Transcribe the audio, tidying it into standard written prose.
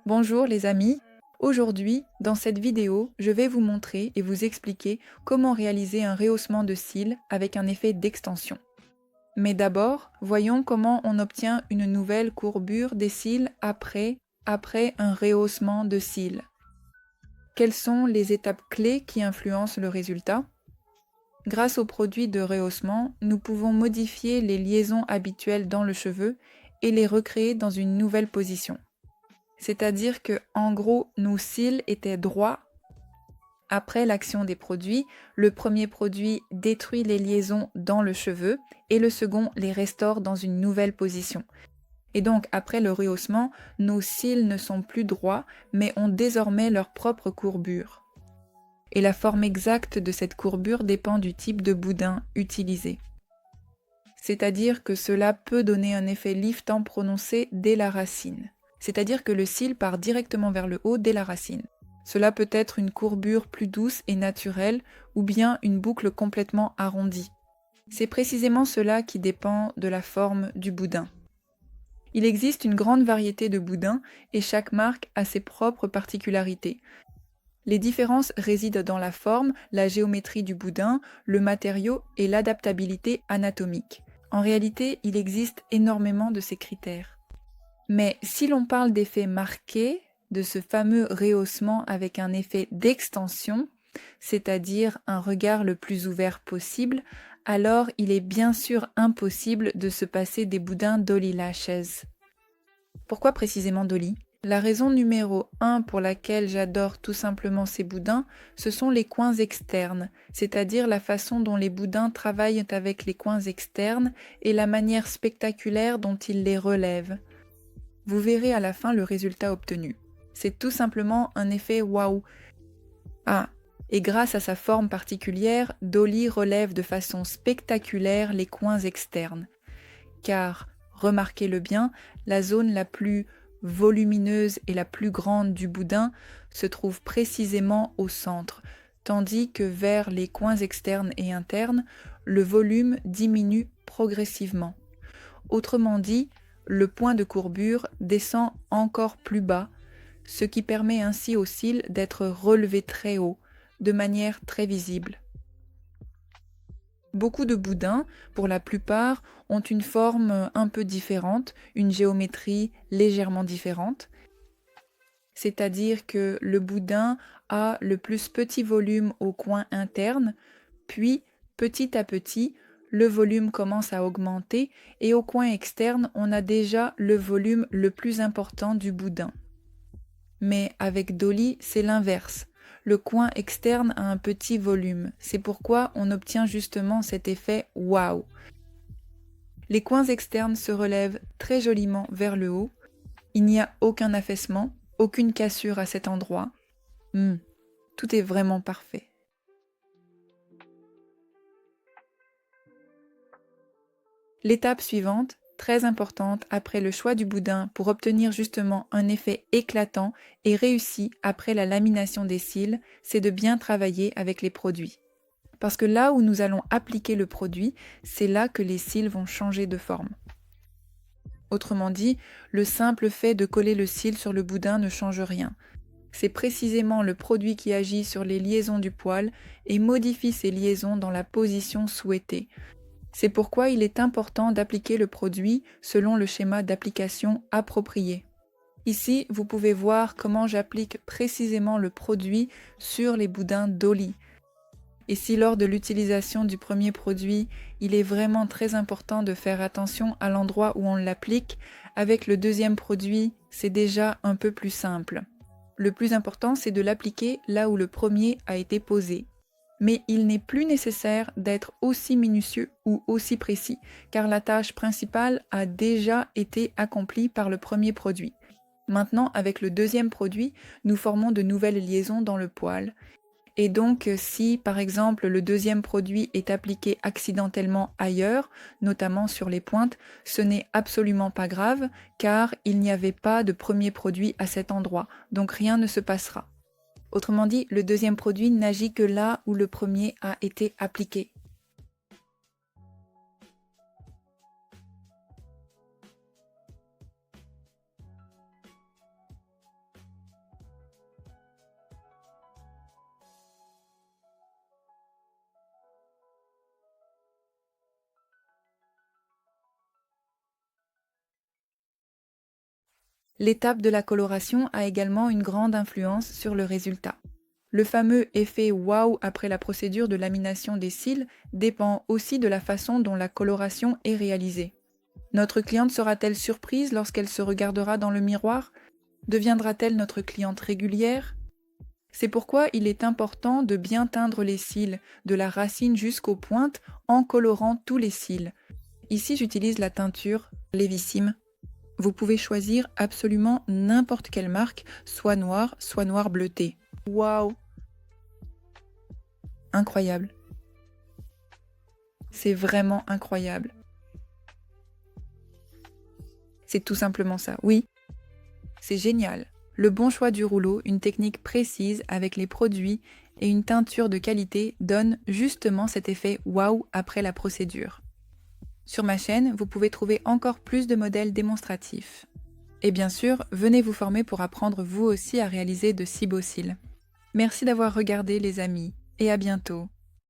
Bonjour les amis, aujourd'hui dans cette vidéo je vais vous montrer et vous expliquer comment réaliser un rehaussement de cils avec un effet d'extension. Mais d'abord, voyons comment on obtient une nouvelle courbure des cils après un rehaussement de cils. Quelles sont les étapes clés qui influencent le résultat? Grâce au produit de rehaussement, nous pouvons modifier les liaisons habituelles dans le cheveu et les recréer dans une nouvelle position. C'est-à-dire que, en gros, nos cils étaient droits. Après l'action des produits, le premier produit détruit les liaisons dans le cheveu et le second les restaure dans une nouvelle position. Et donc, après le rehaussement, nos cils ne sont plus droits, mais ont désormais leur propre courbure. Et la forme exacte de cette courbure dépend du type de boudin utilisé. C'est-à-dire que cela peut donner un effet liftant prononcé dès la racine. C'est-à-dire que le cil part directement vers le haut dès la racine. Cela peut être une courbure plus douce et naturelle ou bien une boucle complètement arrondie. C'est précisément cela qui dépend de la forme du boudin. Il existe une grande variété de boudins et chaque marque a ses propres particularités. Les différences résident dans la forme, la géométrie du boudin, le matériau et l'adaptabilité anatomique. En réalité, il existe énormément de ces critères. Mais si l'on parle d'effet marqué, de ce fameux rehaussement avec un effet d'extension, c'est-à-dire un regard le plus ouvert possible, alors il est bien sûr impossible de se passer des boudins Dolly Lashes. Pourquoi précisément Dolly? La raison numéro 1 pour laquelle j'adore tout simplement ces boudins, ce sont les coins externes, c'est-à-dire la façon dont les boudins travaillent avec les coins externes et la manière spectaculaire dont ils les relèvent. Vous verrez à la fin le résultat obtenu. C'est tout simplement un effet waouh. Ah, et grâce à sa forme particulière, Dolly relève de façon spectaculaire les coins externes. Car, remarquez-le bien, la zone la plus volumineuse et la plus grande du boudin se trouve précisément au centre, tandis que vers les coins externes et internes, le volume diminue progressivement. Autrement dit, le point de courbure descend encore plus bas, ce qui permet ainsi aux cils d'être relevés très haut, de manière très visible. Beaucoup de boudins, pour la plupart, ont une forme un peu différente, une géométrie légèrement différente. C'est-à-dire que le boudin a le plus petit volume au coin interne, puis petit à petit, le volume commence à augmenter et au coin externe, on a déjà le volume le plus important du boudin. Mais avec Dolly, c'est l'inverse. Le coin externe a un petit volume. C'est pourquoi on obtient justement cet effet waouh. Les coins externes se relèvent très joliment vers le haut. Il n'y a aucun affaissement, aucune cassure à cet endroit. Tout est vraiment parfait. L'étape suivante, très importante après le choix du boudin pour obtenir justement un effet éclatant et réussi après la lamination des cils, c'est de bien travailler avec les produits. Parce que là où nous allons appliquer le produit, c'est là que les cils vont changer de forme. Autrement dit, le simple fait de coller le cil sur le boudin ne change rien. C'est précisément le produit qui agit sur les liaisons du poil et modifie ces liaisons dans la position souhaitée. C'est pourquoi il est important d'appliquer le produit selon le schéma d'application approprié. Ici, vous pouvez voir comment j'applique précisément le produit sur les boudins Dolly. Et si lors de l'utilisation du premier produit, il est vraiment très important de faire attention à l'endroit où on l'applique, avec le deuxième produit, c'est déjà un peu plus simple. Le plus important, c'est de l'appliquer là où le premier a été posé. Mais il n'est plus nécessaire d'être aussi minutieux ou aussi précis, car la tâche principale a déjà été accomplie par le premier produit. Maintenant, avec le deuxième produit, nous formons de nouvelles liaisons dans le poil. Et donc, si par exemple le deuxième produit est appliqué accidentellement ailleurs, notamment sur les pointes, ce n'est absolument pas grave, car il n'y avait pas de premier produit à cet endroit, donc rien ne se passera. Autrement dit, le deuxième produit n'agit que là où le premier a été appliqué. L'étape de la coloration a également une grande influence sur le résultat. Le fameux effet wow après la procédure de lamination des cils dépend aussi de la façon dont la coloration est réalisée. Notre cliente sera-t-elle surprise lorsqu'elle se regardera dans le miroir? Deviendra-t-elle notre cliente régulière? C'est pourquoi il est important de bien teindre les cils, de la racine jusqu'aux pointes, en colorant tous les cils. Ici, j'utilise la teinture Levissime. Vous pouvez choisir absolument n'importe quelle marque, soit noir bleuté. Waouh! Incroyable. C'est vraiment incroyable. C'est tout simplement ça. Oui, c'est génial. Le bon choix du rouleau, une technique précise avec les produits et une teinture de qualité donne justement cet effet waouh après la procédure. Sur ma chaîne, vous pouvez trouver encore plus de modèles démonstratifs. Et bien sûr, venez vous former pour apprendre vous aussi à réaliser de si beaux cils. Merci d'avoir regardé les amis, et à bientôt.